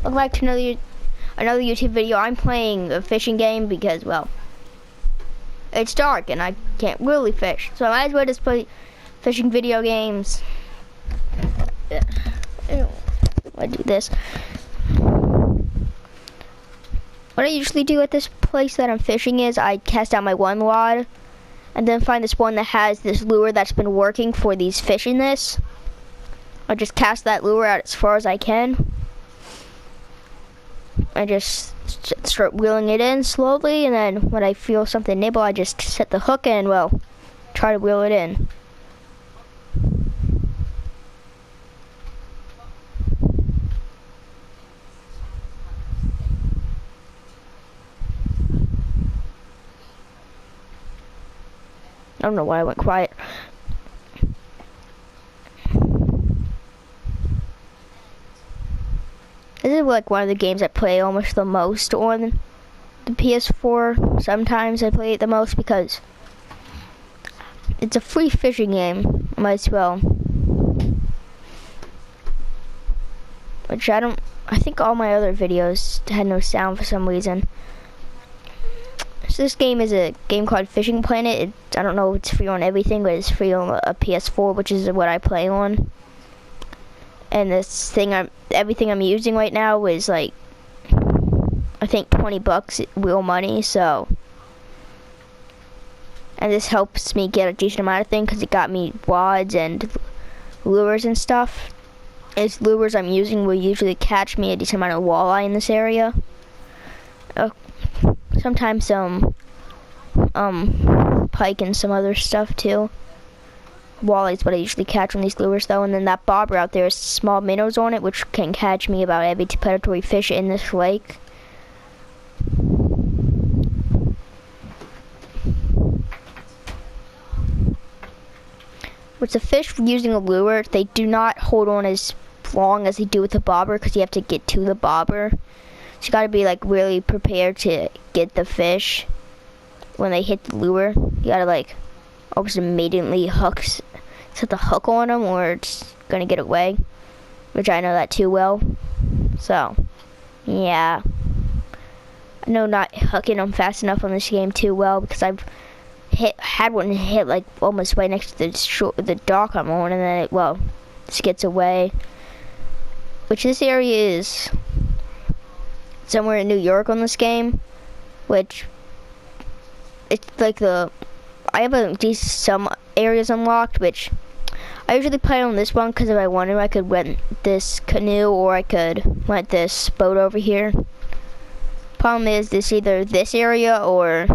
Welcome back to another YouTube video. I'm playing a fishing game because, well, it's dark and I can't really fish. So I might as well just play fishing video games. I do this. What I usually do at this place that I'm fishing is I cast out my one rod and then find this one that has this lure that's been working for these fish in this. I just cast that lure out as far as I can. I just start reeling it in slowly, and then when I feel something nibble, I just set the hook in, well, try to reel it in. I don't know why I went quiet. This is like one of the games I play almost the most on the PS4. Sometimes I play it the most because it's a free fishing game. Might as well. Which I think all my other videos had no sound for some reason. So this game is a game called Fishing Planet. I don't know if it's free on everything, but it's free on a PS4, which is what I play on. And this thing, everything I'm using right now is like, I think $20 real money, so. And this helps me get a decent amount of things because it got me rods and lures and stuff. It's lures I'm using will usually catch me a decent amount of walleye in this area. Sometimes some pike and some other stuff too. Walleys, but I usually catch on these lures though, and then that bobber out there is small minnows on it, which can catch me about every predatory fish in this lake. With the fish using a lure, they do not hold on as long as they do with the bobber because you have to get to the bobber. So you gotta be like really prepared to get the fish when they hit the lure. You gotta like almost immediately set the hook on them or it's gonna get away, which I know that too well. So yeah, I know not hooking them fast enough on this game too well because I've had one hit like almost right next to the dock I'm on, and then it just gets away. Which this area is somewhere in New York on this game, which it's like I have some areas unlocked, which I usually play on this one because if I wanted, I could rent this canoe or I could rent this boat over here. Problem is, this either this area or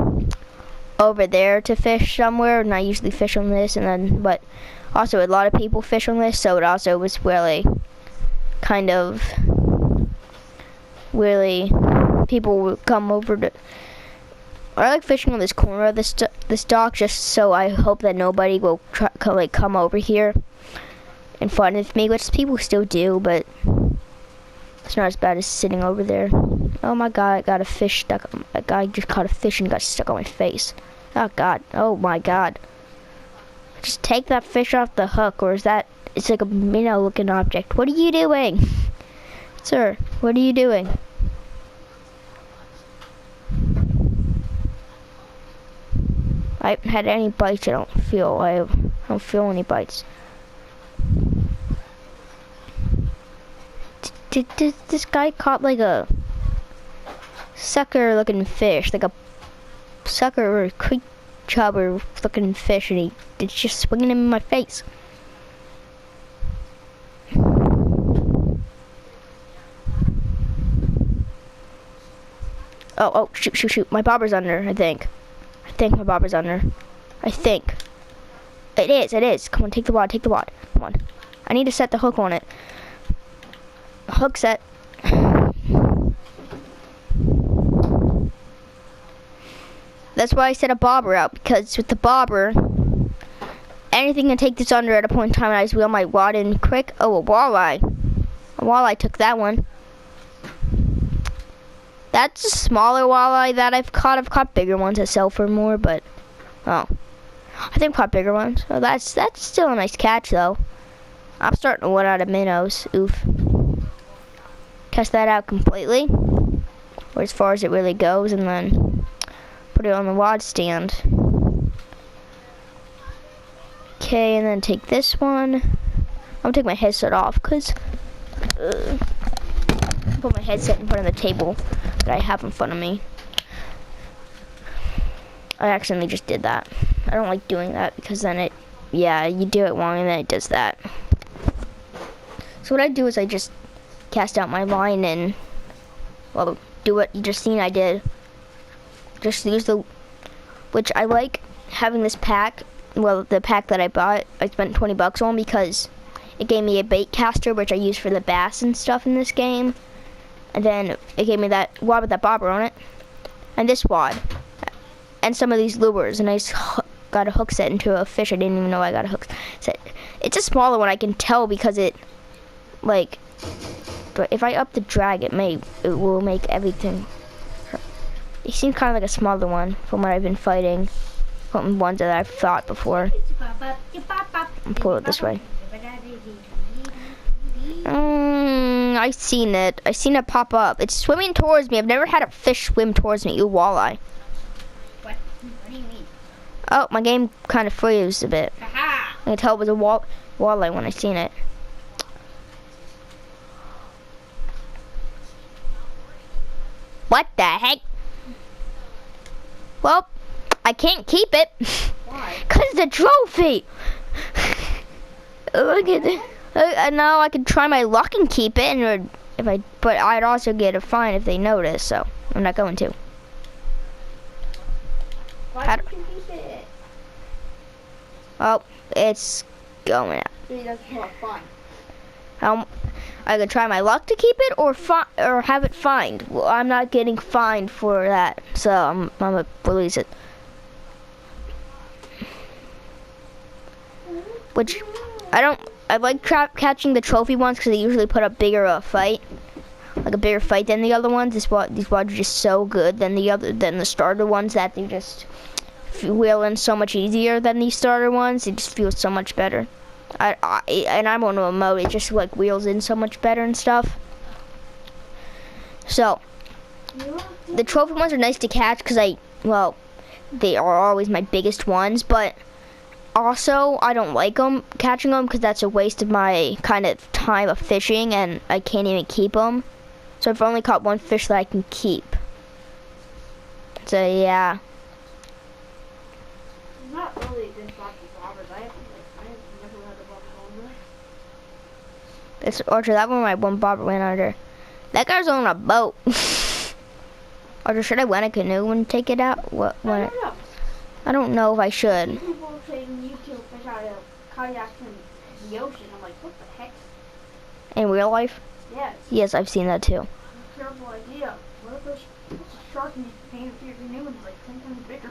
over there to fish somewhere, and I usually fish on this, and then but also a lot of people fish on this, so it also was really kind of people would come over to. I like fishing on this corner of this dock just so I hope that nobody will come over here in front of me, which people still do, but it's not as bad as sitting over there. Oh my god, I got a fish stuck. A guy just caught a fish and got stuck on my face. Oh god. Oh my god. Just take that fish off the hook, or is that? It's like a minnow looking object. What are you doing? Sir, what are you doing? I haven't had any bites. I don't feel any bites. Did this guy caught like a sucker looking fish, like a sucker or creek chubber looking fish, and it's just swinging him in my face. Oh, shoot. My bobber's under, I think my bobber's under. I think. It is. Come on, take the rod. Come on. I need to set the hook on it. Hook set. That's why I set a bobber out, because with the bobber, anything can take this under at a point in time, and I just wheel my rod in quick. Oh, a walleye. A walleye took that one. That's a smaller walleye that I've caught. I've caught bigger ones that sell for more, but I think I've caught bigger ones. Oh, that's still a nice catch though. I'm starting to run out of minnows. Oof. Test that out completely, or as far as it really goes, and then put it on the rod stand. Okay, and then take this one. I'm gonna take my headset off because put my headset in front of the table that I have in front of me. I accidentally just did that. I don't like doing that because then you do it wrong and then it does that. So what I do is I just cast out my line and, well, do what you just seen I did. Just use which I like having this pack, well, the pack that I bought, I spent 20 bucks on because it gave me a bait caster, which I use for the bass and stuff in this game. And then it gave me that wad with that bobber on it, and this wad. And some of these lures, and I got a hook set into a fish. I didn't even know I got a hook set. It's a smaller one, I can tell because it, like, but if I up the drag, it will make everything. It seems kind of like a smaller one from what I've been fighting, from ones that I've fought before. I'll pull it this way. I've seen it. I've seen it pop up. It's swimming towards me. I've never had a fish swim towards me. You walleye. What do you mean? Oh, my game kind of froze a bit. Aha! I can tell it was a walleye when I seen it. What the heck? Well, I can't keep it. Why? Cause the trophy. Look at it. Now I could try my luck and keep it, and but I'd also get a fine if they notice. So I'm not going to. Why don't you keep it? Well, it's going out. So he doesn't have fun. I could try my luck to keep it, or have it fined. Well, I'm not getting fined for that, so I'm gonna release it. Which I like catching the trophy ones because they usually put up bigger fight, like a bigger fight than the other ones. These wads are just so good than the starter ones that they just wheel in so much easier than these starter ones. It just feels so much better. And I'm on a mode, it just like wheels in so much better and stuff. So the trophy ones are nice to catch because they are always my biggest ones, but also I don't like catching them because that's a waste of my kind of time of fishing, and I can't even keep them. So I've only caught one fish that I can keep. So yeah. It's not really a good spot for bobbers. I never had a bobber on there. This Archer, that one my one bobber went under. That guy's on a boat. Archer, should I rent a canoe and take it out? What? I don't know. I don't know if I should. People say you kill fish out of kayaks in the ocean. I'm like, what the heck? In real life? Yes. Yes, I've seen that too. Terrible idea. What if there's a shark in your canoe and it's like 10 times bigger?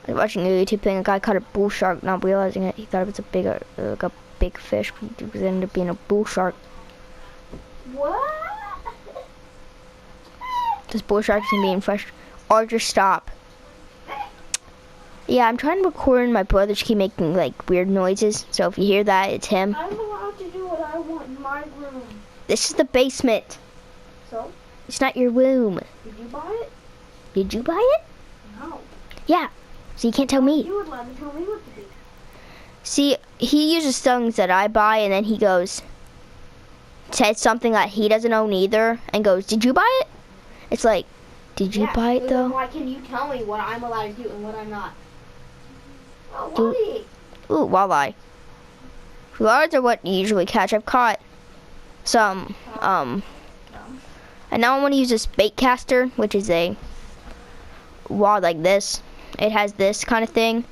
I was watching a YouTube thing. A guy caught a bull shark, not realizing it. He thought it was a big fish, but it ended up being a bull shark. What? This bull shark's gonna be in fresh. Archer, stop. Yeah, I'm trying to record and my brothers keep making like weird noises. So if you hear that, it's him. I'm allowed to do what I want in my room. This is the basement. So? It's not your room. Did you buy it? Did you buy it? No. Yeah. So you can't tell me. You would let me tell me what to do. See, he uses things that I buy, and then he says something that he doesn't own either, and goes, "Did you buy it?" It's like, did you buy it so though? why can you tell me what I'm allowed to do and what I'm not? Oh, Do- Wally. Ooh, walleye. Lards are what you usually catch. I've caught some, and now I want to use this bait caster, which is a wad like this. It has this kind of thing,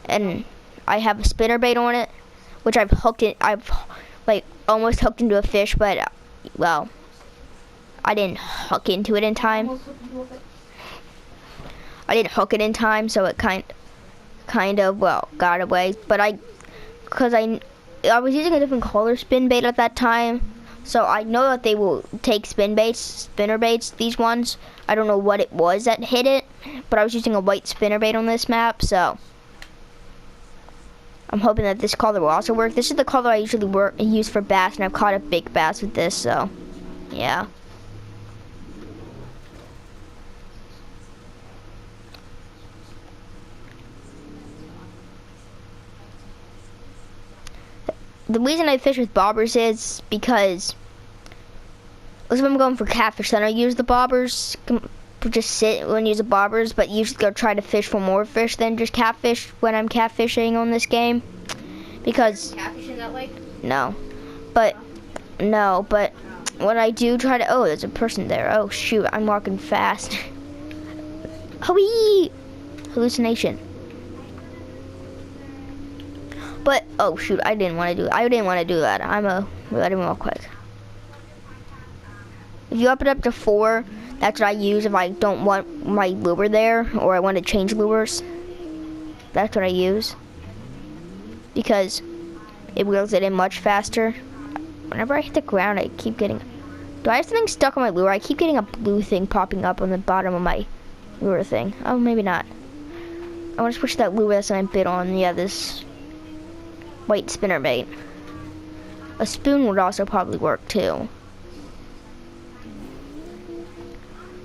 and I have a spinner bait on it, which I've like almost hooked into a fish, but well, I didn't hook into it in time. I didn't hook it in time, so it kind of well got away. But because I was using a different color spin bait at that time, so I know that they will take spinner baits. These ones, I don't know what it was that hit it, but I was using a white spinner bait on this map, so I'm hoping that this color will also work. This is the color I usually use for bass, and I've caught a big bass with this, so yeah. the reason I fish with bobbers is because if I'm going for catfish, then I use the bobbers. Just sit and use the bobbers, but usually go try to fish for more fish than just catfish when I'm catfishing on this game. Because Catfish in that lake? no, but when I do try to, oh, there's a person there. Oh shoot, I'm walking fast. Hooey! Hallucination. But oh shoot, I didn't want to do that. Let him real quick. If you up it up to 4, that's what I use if I don't want my lure there or I want to change lures. That's what I use. Because it wheels it in much faster. Whenever I hit the ground, I keep getting... Do I have something stuck on my lure? I keep getting a blue thing popping up on the bottom of my lure thing. Oh, maybe not. I want to switch that lure that's on bit on. Yeah, this white spinnerbait. A spoon would also probably work too.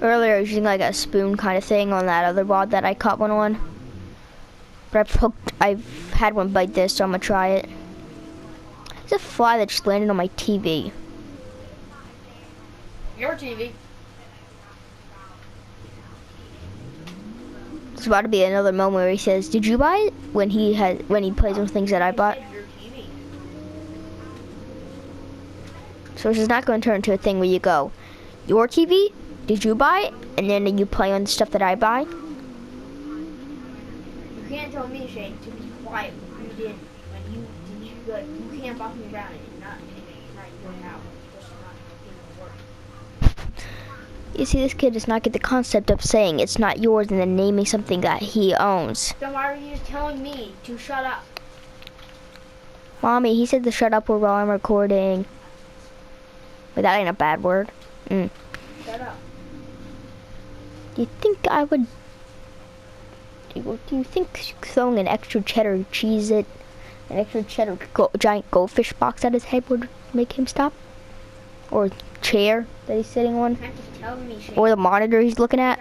Earlier I was using like a spoon kind of thing on that other rod that I caught one on. But I've had one bite this, so I'm gonna try it. There's a fly that just landed on my TV. Your TV. It's about to be another moment where he says, "Did you buy it?" When he plays with things that I bought. Your TV. So this is not going to turn into a thing where you go, "Your TV? Did you buy it?" And then you play on the stuff that I buy. You can't tell me, Shane, to be quiet when you didn't. When you did you good. You can't boss me around and not your house. Just not going to work. You see, this kid does not get the concept of saying it's not yours and then naming something that he owns. Then why are you telling me to shut up? Mommy, he said to shut up while I'm recording. But that ain't a bad word. Shut up. Do you think I would... Do you think throwing an extra cheddar cheese an extra cheddar giant goldfish box at his head would make him stop? Or chair that he's sitting on? You can't just tell me, Shane. Or the monitor he's looking at?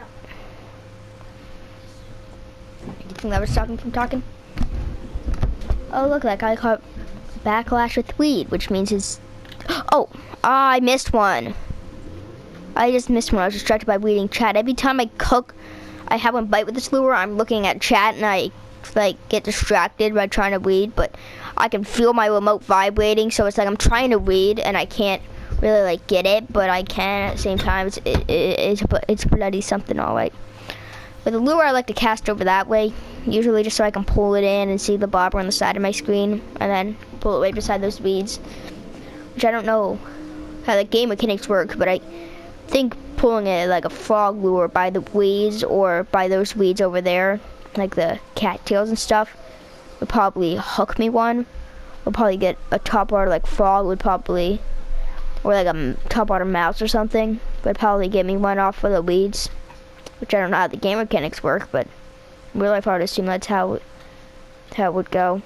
Do you think that would stop him from talking? Oh, look, that guy caught backlash with weed, which means his... Oh, I missed one. I just missed one. I was distracted by reading chat. Every time I cook, I have one bite with this lure, I'm looking at chat and I like get distracted by trying to read, but I can feel my remote vibrating, so it's like I'm trying to read and I can't really like get it, but I can at the same time. It's bloody something, all right. With the lure, I like to cast over that way, usually just so I can pull it in and see the bobber on the side of my screen, and then pull it right beside those weeds, which I don't know how the game mechanics work, but I think pulling it like a frog lure by the weeds or by those weeds over there, like the cattails and stuff, would probably hook me one. Would probably get a topwater like frog would probably, or like a topwater mouse or something, would probably get me one off of the weeds, which I don't know how the game mechanics work, but in real life I would assume that's how it would go.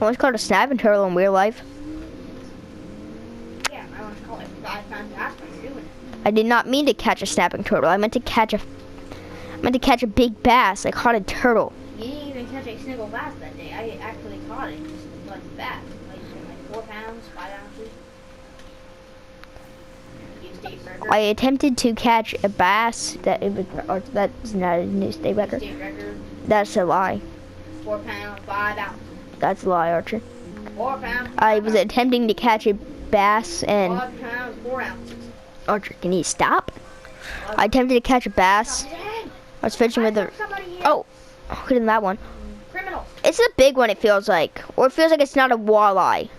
I once caught a snapping turtle in real life. Yeah, I want to call it 5 times after doing it. I did not mean to catch a snapping turtle. I meant to catch a big bass. I caught a turtle. You didn't even catch a single bass that day. I actually caught it, just like bass, like 4 pounds, 5 ounces. Used 8 record. I attempted to catch a bass. That's not a new state record. State record. That's a lie. 4 pounds, 5 ounces. That's a lie, Archer. 4 pounds. I was attempting to catch a bass and 5 pounds, 4 ounces. Archer, can you stop? I attempted to catch a bass. I was fishing with a... Oh, look at that one. Criminal. It's a big one, it feels like. Or it feels like it's not a walleye.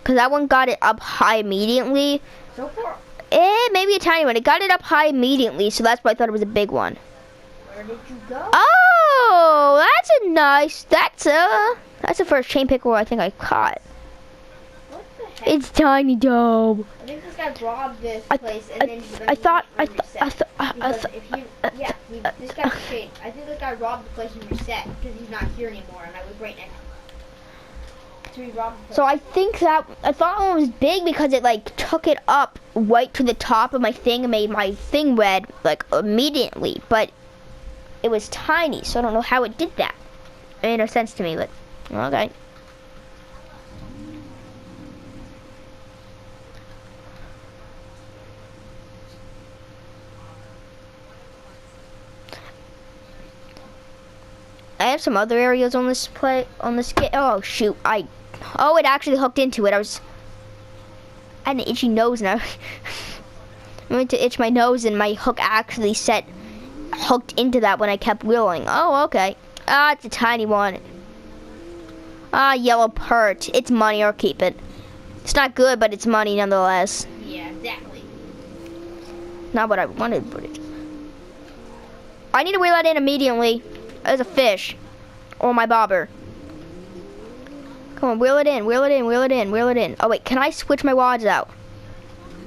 Because that one got it up high immediately. So far. Maybe a tiny one. It got it up high immediately, so that's why I thought it was a big one. Where did you go? Oh, that's a nice... That's the first chain pickerel I think I caught. What the heck? It's tiny, Joe. I think this guy robbed this I place and then he thought... this guy's shady. I think this guy robbed the place and reset because he's not here anymore and I was right next to him. So he robbed the place. So I think that... I thought one was big because it, like, took it up right to the top of my thing and made my thing red, like, immediately. But it was tiny, so I don't know how it did that. It made no sense to me, but okay. I have some other areas on this game. Oh shoot! Oh, it actually hooked into it. I had an itchy nose now. I went to itch my nose, and my hook actually hooked into that when I kept wheeling. Oh, okay. Ah, it's a tiny one. Ah, yellow pert. It's money. I'll keep it. It's not good, but it's money nonetheless. Yeah, exactly. Not what I wanted, but it. I need to wheel that in immediately. There's a fish. Or my bobber. Come on, wheel it in, wheel it in, wheel it in, wheel it in. Oh wait, can I switch my wads out?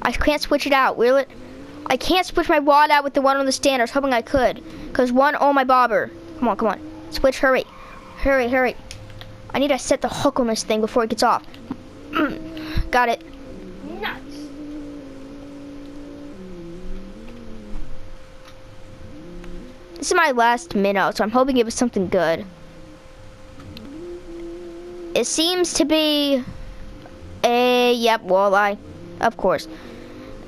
I can't switch it out. Wheel it. I can't switch my wad out with the one on the stand. I was hoping I could. Because one on my bobber. Come on, come on. Switch, hurry. Hurry, hurry. I need to set the hook on this thing before it gets off. Got it. Nuts. This is my last minnow, so I'm hoping it was something good. It seems to be yep, walleye. Of course.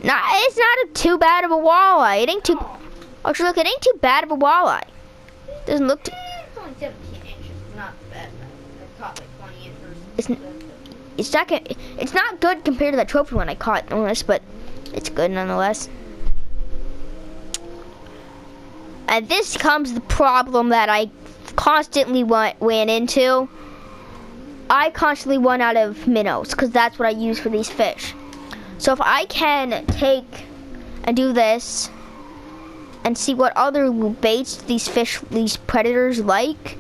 Nah, it's not too bad of a walleye. It ain't too... Actually, look, it ain't too bad of a walleye. Doesn't look too... It's only 17 inches. Not bad. I caught like 20 inches. It's not good compared to that trophy one I caught on this, but it's good nonetheless. And this comes the problem that I constantly ran into. I constantly run out of minnows because that's what I use for these fish. So if I can take and do this and see what other baits these predators like.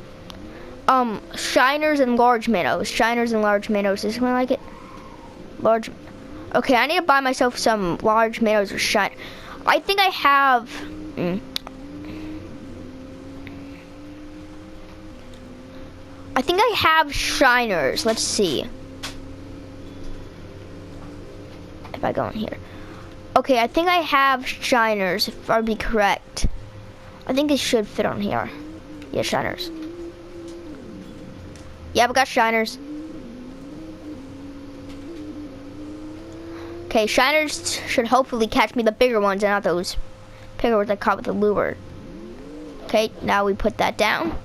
Shiners and large minnows. Shiners and large minnows. Is something like it? Large. Okay, I need to buy myself some large minnows or shine. I think I have. I think I have shiners. Let's see. If I go in here. Okay, I think I have shiners, if I'd be correct. I think it should fit on here. Yeah, shiners. Yeah, we got shiners. Okay, shiners should hopefully catch me the bigger ones and not those bigger ones I caught with the lure. Okay, now we put that down.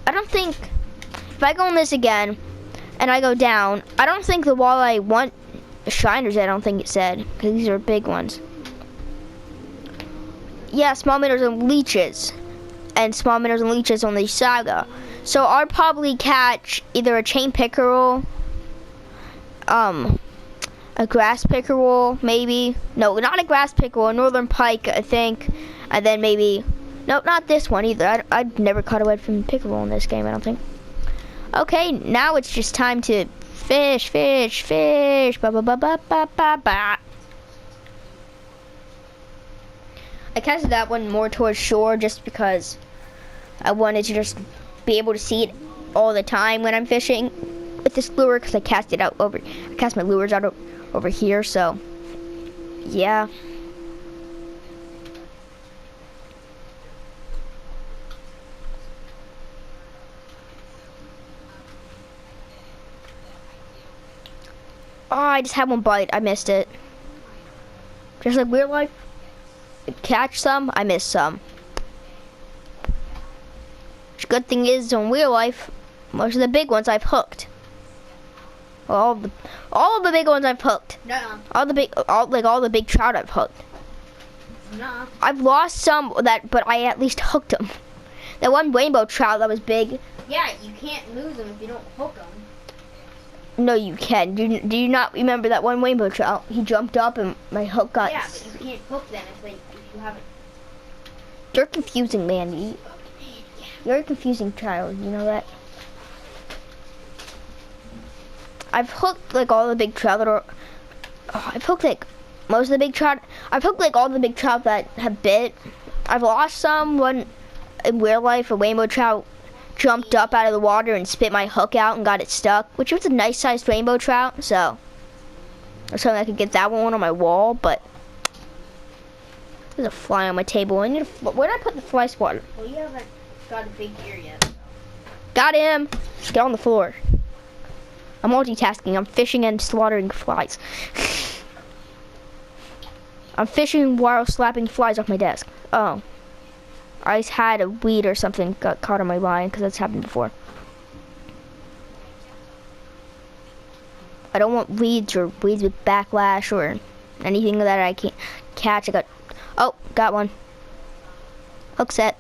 I don't think, if I go on this again, and I go down, I don't think the walleye want shiners, I don't think it said, because these are big ones. Yeah, small minnows and leeches. And small minnows and leeches on the saga. So I'd probably catch either a chain pickerel, a grass pickerel, maybe. No, not a grass pickerel, a northern pike, I think. And then maybe, nope, not this one either. I've never caught a redfin pickerel in this game, I don't think. Okay, now it's just time to fish, fish, fish. Ba ba ba ba ba ba ba. I casted that one more towards shore just because I wanted to just be able to see it all the time when I'm fishing with this lure, because I cast my lures out over here, so yeah. Oh, I just had one bite. I missed it. Just like Weird Life. Catch some, I missed some. The good thing is on Weird Life, most of the big ones I've hooked. All of the big ones I've hooked. No. All the big trout I've hooked. No. I've lost some but I at least hooked them. That one rainbow trout that was big. Yeah, you can't lose them if you don't hook them. No, you can. Do you not remember that one rainbow trout? He jumped up and my hook got. Yeah, but you can't hook them if you haven't. You're confusing, man. You're a confusing child. You know that. I've hooked like all the big trout that are. I've hooked like most of the big trout. I've hooked like all the big trout that have bit. I've lost some. One in Weird Life, a rainbow trout jumped up out of the water and spit my hook out and got it stuck, which was a nice sized rainbow trout, so I was hoping I could get that one on my wall, but There's a fly on my table. I need where did I put the fly swatter? Well, you haven't got a big ear yet. So. Got him. Just get on the floor. I'm multitasking. I'm fishing and slaughtering flies. I'm fishing while slapping flies off my desk. Oh. I had a weed or something got caught on my line because that's happened before. I don't want weeds with backlash or anything that I can't catch. Got one. Hook set.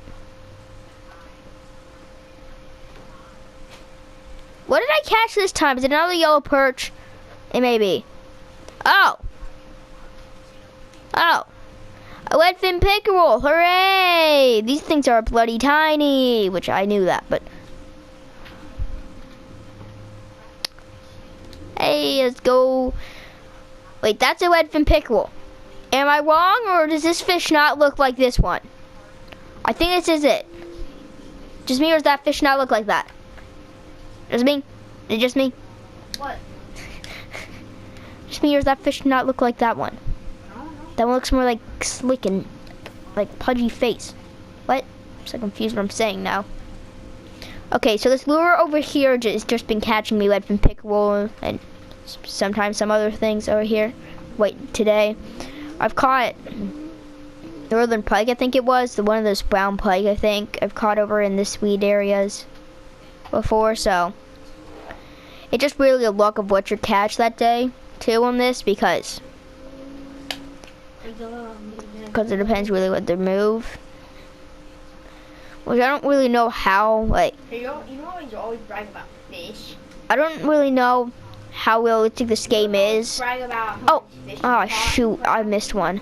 What did I catch this time? Is it another yellow perch? It may be. Oh. A redfin pickerel. Hooray! These things are bloody tiny, which I knew that, but. Hey, let's go. Wait, that's a redfin pickerel. Am I wrong, or does this fish not look like this one? I think this is it. Just me, or does that fish not look like that? Just me? Is it just me? What? Just me, or does that fish not look like that one? I don't know. That one looks more like slick and like pudgy face. What? I'm so confused what I'm saying now. Okay, so this lure over here has just been catching me redfin pickerel and sometimes some other things over here. Wait, today I've caught northern pike, I think it was. One of those brown pike, I think. I've caught over in this weed areas before, so it's just really a luck of what you catch that day too on this because it depends really what they move, which I don't really know how. Like You always brag about fish. I don't really know how realistic this game is. Brag about how much fish you caught. Shoot, I missed one.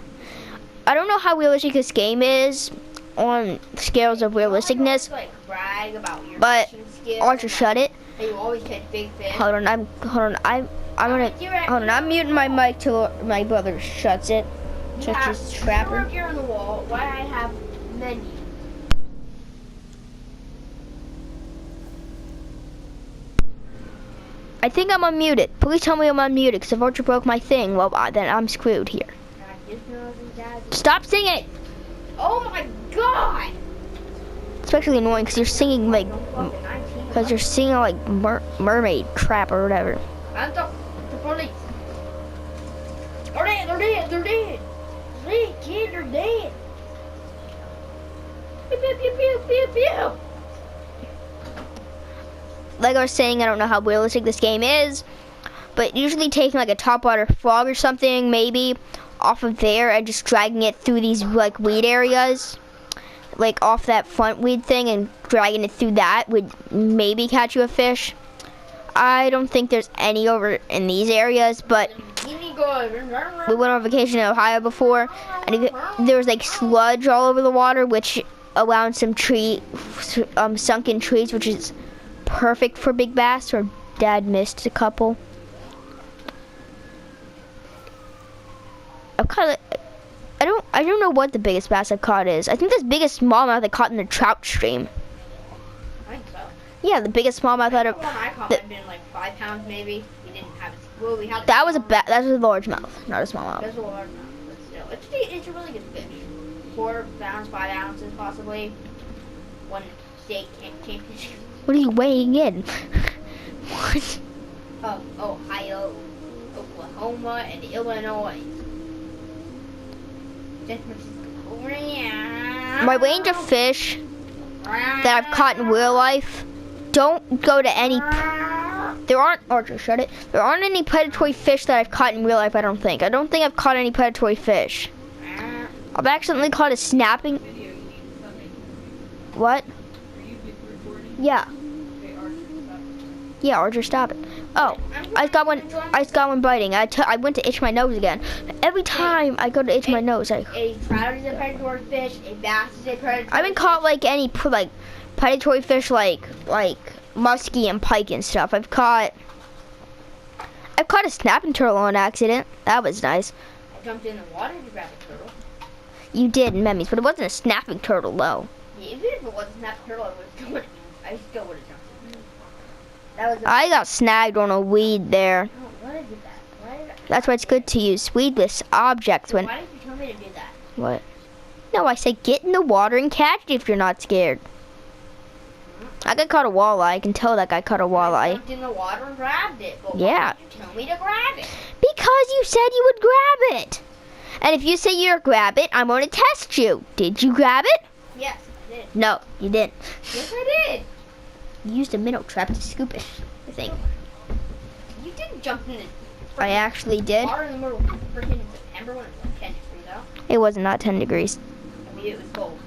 I don't know how realistic this game is on scales of realisticness. You always, like, brag about your But fishing skills. I'll just shut it. And you always catch big fish. Hold on, I'm muting my mic till my brother shuts it. Shuts his trapper. Up here on the wall. Why I have menu. I think I'm unmuted. Please tell me I'm unmuted, because if Archer broke my thing, well, then I'm screwed here. Stop singing! Oh my god! Especially annoying, because you're singing like, mermaid trap or whatever. I'm the police. They're dead. Three kids are dead. Pew, pew, pew, pew, pew, pew. Like I was saying, I don't know how realistic this game is, but usually taking like a topwater frog or something, maybe, off of there and just dragging it through these like weed areas, like off that front weed thing and dragging it through that would maybe catch you a fish. I don't think there's any over in these areas, but we went on vacation in Ohio before, and there was like sludge all over the water, which around some sunken trees, which is perfect for big bass. Or Dad missed a couple. I don't know what the biggest bass I've caught is. I think the biggest smallmouth I caught in the trout stream. I think so. Yeah, the biggest smallmouth out of. The one I caught might have been like 5 pounds maybe. We didn't have it. Well, we had. That was a largemouth, not a smallmouth. That's a largemouth, but still, it's a really good fish. 4 pounds, 5 ounces possibly. One state championship. What are you weighing in? What? Ohio, Oklahoma, and Illinois. My range of fish that I've caught in real life don't go to any. Archer, shut it. There aren't any predatory fish that I've caught in real life. I don't think I've caught any predatory fish. I've accidentally caught a snapping. What? Yeah. Yeah, Archer, stop it. Oh, I got one biting. I went to itch my nose again. Every time I go to itch my nose, a trout is a predatory fish. A bass is a predatory. I haven't caught like any predatory fish like muskie and pike and stuff. I've caught a snapping turtle on accident. That was nice. I jumped in the water to grab a turtle. You did, Memmies, but it wasn't a snapping turtle though. Yeah, even if it wasn't a snapping turtle, I still would have jumped in. I got snagged on a weed there. Oh, what is it that? That's why it's good to use weedless objects when. Why did you tell me to do that? What? No, I said get in the water and catch it if you're not scared. That guy caught a walleye. I can tell that guy caught a I walleye. jumped in the water and grabbed it. But Yeah. why did you tell me to grab it? Because you said you would grab it. And if you say you're grab it, I'm going to test you. Did you grab it? Yes, I did. No, you didn't. Yes, I did. You used a minnow trap to scoop it, I think. You didn't jump in the I actually did. water in the middle of freaking September when it was like 10 degrees out. It was not 10 degrees. I mean, it was cold.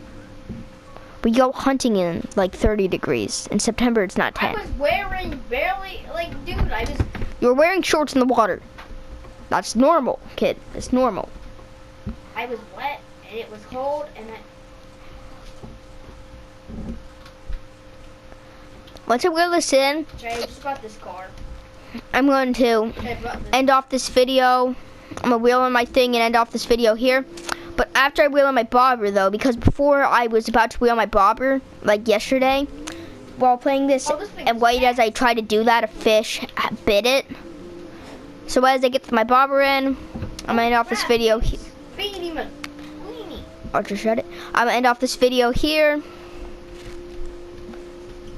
We go hunting in like 30 degrees. In September, it's not 10. I was wearing barely, like, dude, I was. You're wearing shorts in the water. That's normal, kid. It's normal. I was wet and it was cold and Once I wheel this in, I just got this car. I'm going to I brought this. end off this video. I'm gonna wheel in my thing and end off this video here. But after I wheel in my bobber though, because before I was about to wheel my bobber, like yesterday, while playing this, Oh, this thing and is wait as I tried to do that, a fish bit it. So as I get my bobber in, I'm gonna end off this video here. Beanie man. Weenie. Archer, shut it. I'm gonna end off this video here.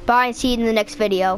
Bye and see you in the next video.